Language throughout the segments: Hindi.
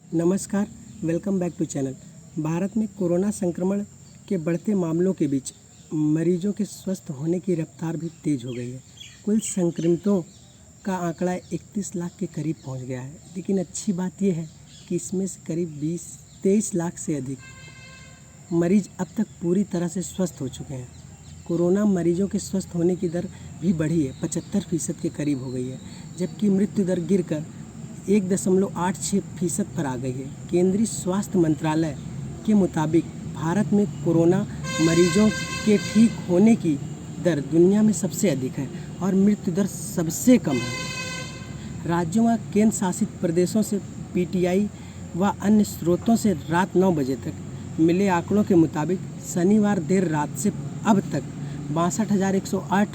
नमस्कार, welcome back to channel. Bharat में कोरोना संक्रमण के बढ़ते मामलों के बीच मरीजों के स्वस्थ होने की रफ्तार भी तेज़ हो गई है। कुल संक्रमितों का आंकड़ा 31 लाख के करीब पहुंच गया है, लेकिन अच्छी बात यह है कि इसमें से करीब 23 लाख से अधिक मरीज अब तक पूरी तरह से स्वस्थ हो चुके हैं। कोरोना मरीजों के स्वस्थ होने की दर भी बढ़ी है, 75% के करीब हो गई है, जबकि मृत्यु दर गिरकर 1.86% पर आ गई है। केंद्रीय स्वास्थ्य मंत्रालय के मुताबिक भारत में कोरोना मरीजों के ठीक होने की दर दुनिया में सबसे अधिक है और मृत्यु दर सबसे कम है। राज्यों व केंद्र शासित प्रदेशों से पीटीआई व अन्य स्रोतों से रात 9 बजे तक मिले आंकड़ों के मुताबिक शनिवार देर रात से अब तक 62,108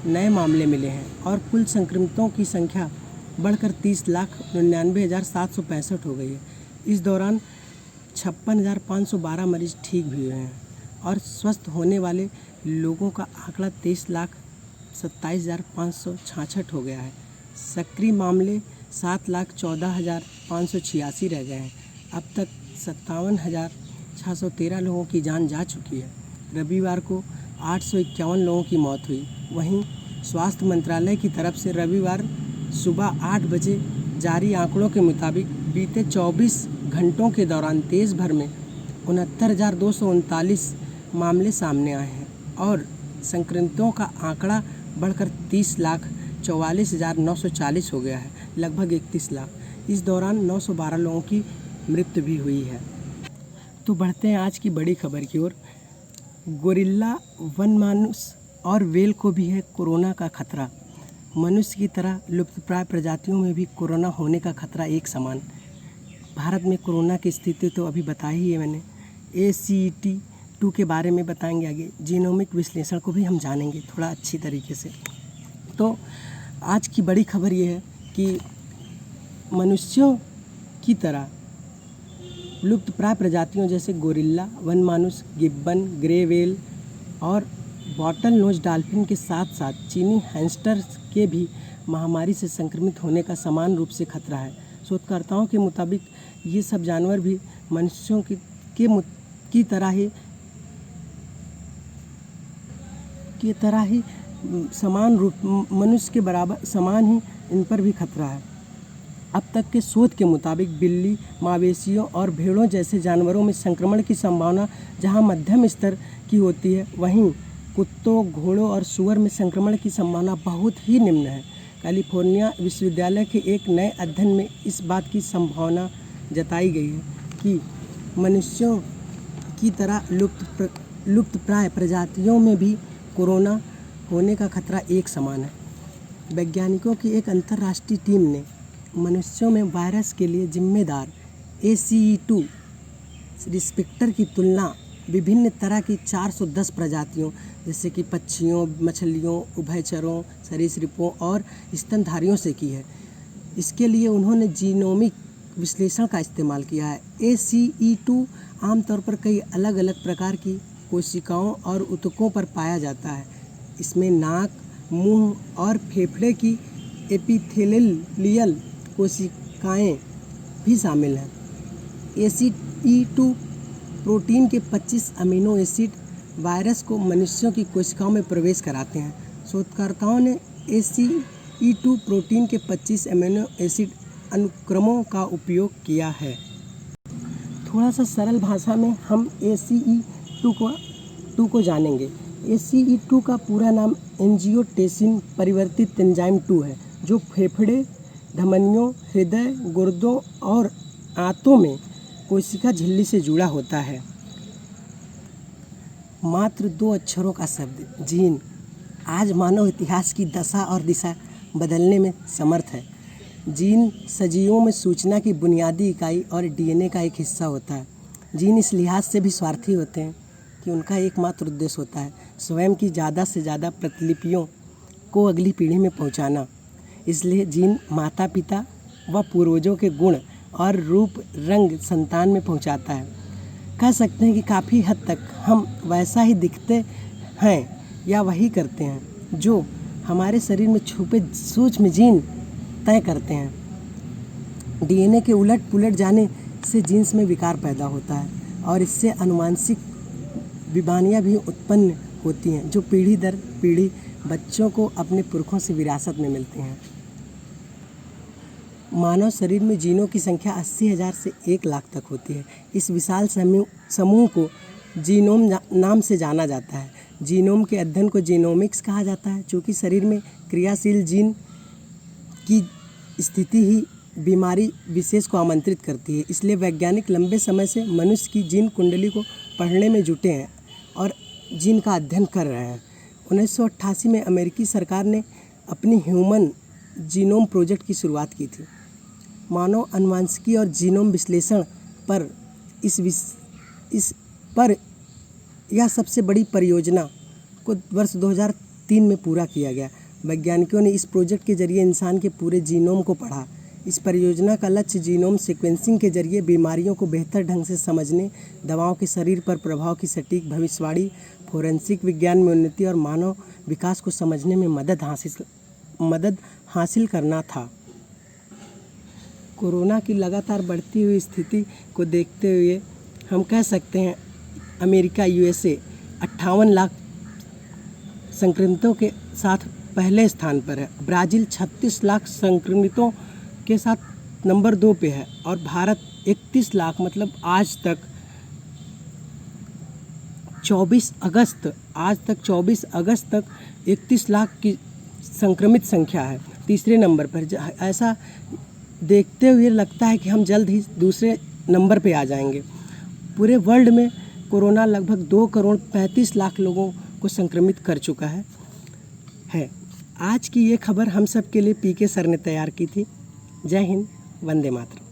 नए मामले मिले हैं और कुल संक्रमितों की संख्या बढ़कर 30,99,765 हो गई है। इस दौरान 56,512 मरीज ठीक भी हुए हैं और स्वस्थ होने वाले लोगों का आंकड़ा 23,27,566 हो गया है। सक्रिय मामले 7,14,586 रह गए हैं। अब तक 57,613 लोगों की जान जा चुकी है। रविवार को 851 लोगों की मौत हुई। वहीं स्वास्थ्य मंत्रालय की तरफ से रविवार सुबह 8 बजे जारी आंकड़ों के मुताबिक बीते 24 घंटों के दौरान देश भर में 69,239 मामले सामने आए हैं और संक्रमितों का आंकड़ा बढ़कर 30,44,940 हो गया है, लगभग 31 लाख। इस दौरान 912 लोगों की मृत्यु भी हुई है। तो बढ़ते हैं आज की बड़ी खबर की ओर। गोरिल्ला, वनमानुष और व्हेल को भी है कोरोना का खतरा। मनुष्य की तरह लुप्तप्राय प्रजातियों में भी कोरोना होने का खतरा एक समान। भारत में कोरोना की स्थिति तो अभी बताई ही है मैंने। ACE2 के बारे में बताएंगे आगे। जीनोमिक विश्लेषण को भी हम जानेंगे थोड़ा अच्छी तरीके से। तो आज की बड़ी खबर ये है कि मनुष्यों की तरह लुप्तप्राय प्रजातियों जैसे गोरिल्ला, वनमानुष, गिब्बन, ग्रे व्हेल और बॉटल नोज डॉल्फिन के साथ साथ चीनी हैमस्टर के भी महामारी से संक्रमित होने का समान रूप से खतरा है। शोधकर्ताओं के मुताबिक ये सब जानवर भी मनुष्यों की तरह ही समान रूप मनुष्य के बराबर समान ही इन पर भी खतरा है। अब तक के शोध के मुताबिक बिल्ली, मवेशियों और भेड़ों जैसे जानवरों में संक्रमण की संभावना जहां मध्यम स्तर की होती है, वहीं कुत्तों, घोड़ों और सूअर में संक्रमण की संभावना बहुत ही निम्न है। कैलिफोर्निया विश्वविद्यालय के एक नए अध्ययन में इस बात की संभावना जताई गई है कि मनुष्यों की तरह लुप्तप्राय प्रजातियों में भी कोरोना होने का खतरा एक समान है। वैज्ञानिकों की एक अंतर्राष्ट्रीय टीम ने मनुष्यों में वायरस के लिए जिम्मेदार ACE2 रिसेप्टर की तुलना विभिन्न तरह की 410 प्रजातियों जैसे कि पक्षियों, मछलियों, उभयचरों, सरीसृपों और स्तनधारियों से की है। इसके लिए उन्होंने जीनोमिक विश्लेषण का इस्तेमाल किया है। ACE2 आमतौर पर कई अलग अलग प्रकार की कोशिकाओं और ऊतकों पर पाया जाता है। इसमें नाक, मुंह और फेफड़े की एपिथेलियल कोशिकाएं भी शामिल हैं। ACE2 प्रोटीन के 25 अमीनो एसिड वायरस को मनुष्यों की कोशिकाओं में प्रवेश कराते हैं। शोधकर्ताओं ने ACE2 प्रोटीन के 25 अमीनो एसिड अनुक्रमों का उपयोग किया है। थोड़ा सा सरल भाषा में हम ACE2 को जानेंगे। ACE2 का पूरा नाम एंजियोटेंसिन परिवर्तित एंजाइम 2 है, जो फेफड़े, धमनियों, हृदय, गुर्दों और आंतों में कोशिका झिल्ली से जुड़ा होता है। मात्र 2 अक्षरों का शब्द जीन आज मानव इतिहास की दशा और दिशा बदलने में समर्थ है। जीन सजीवों में सूचना की बुनियादी इकाई और DNA का एक हिस्सा होता है। जीन इस लिहाज से भी स्वार्थी होते हैं कि उनका एकमात्र उद्देश्य होता है स्वयं की ज़्यादा से ज़्यादा प्रतिलिपियों को अगली पीढ़ी में पहुंचाना। इसलिए जीन माता पिता व पूर्वजों के गुण और रूप रंग संतान में पहुंचाता है। कह सकते हैं कि काफ़ी हद तक हम वैसा ही दिखते हैं या वही करते हैं जो हमारे शरीर में छुपे सूक्ष्म जीन तय करते हैं। DNA के उलट पुलट जाने से जीन्स में विकार पैदा होता है और इससे आनुवंशिक बीमारियां भी उत्पन्न होती हैं जो पीढ़ी दर पीढ़ी बच्चों को अपने पुरखों से विरासत में मिलती हैं। मानव शरीर में जीनों की संख्या 80,000 से 1 लाख तक होती है। इस विशाल समूह को जीनोम नाम से जाना जाता है। जीनोम के अध्ययन को जीनोमिक्स कहा जाता है, चूँकि शरीर में क्रियाशील जीन की स्थिति ही बीमारी विशेष को आमंत्रित करती है। इसलिए वैज्ञानिक लंबे समय से मनुष्य की जीन कुंडली को पढ़ने में जुटे हैं और जीन का अध्ययन कर रहे हैं। 1988 में अमेरिकी सरकार ने अपनी ह्यूमन जीनोम प्रोजेक्ट की शुरुआत की थी। मानव आनुवंशिकी और जीनोम विश्लेषण पर यह सबसे बड़ी परियोजना को वर्ष 2003 में पूरा किया गया। वैज्ञानिकों ने इस प्रोजेक्ट के जरिए इंसान के पूरे जीनोम को पढ़ा। इस परियोजना का लक्ष्य जीनोम सीक्वेंसिंग के जरिए बीमारियों को बेहतर ढंग से समझने, दवाओं के शरीर पर प्रभाव की सटीक भविष्यवाणी, फोरेंसिक विज्ञान में उन्नति और मानव विकास को समझने में मदद हासिल करना था। कोरोना की लगातार बढ़ती हुई स्थिति को देखते हुए हम कह सकते हैं अमेरिका USA 58 लाख संक्रमितों के साथ पहले स्थान पर है। ब्राज़ील 36 लाख संक्रमितों के साथ नंबर 2 पे है और भारत 31 लाख मतलब आज तक 24 अगस्त तक 31 लाख की संक्रमित संख्या है, तीसरे नंबर पर। ऐसा देखते हुए लगता है कि हम जल्द ही दूसरे नंबर पे आ जाएंगे। पूरे वर्ल्ड में कोरोना लगभग 2,35,00,000 लोगों को संक्रमित कर चुका है। आज की ये खबर हम सब के लिए PK सर ने तैयार की थी। जय हिंद, वंदे मातरम।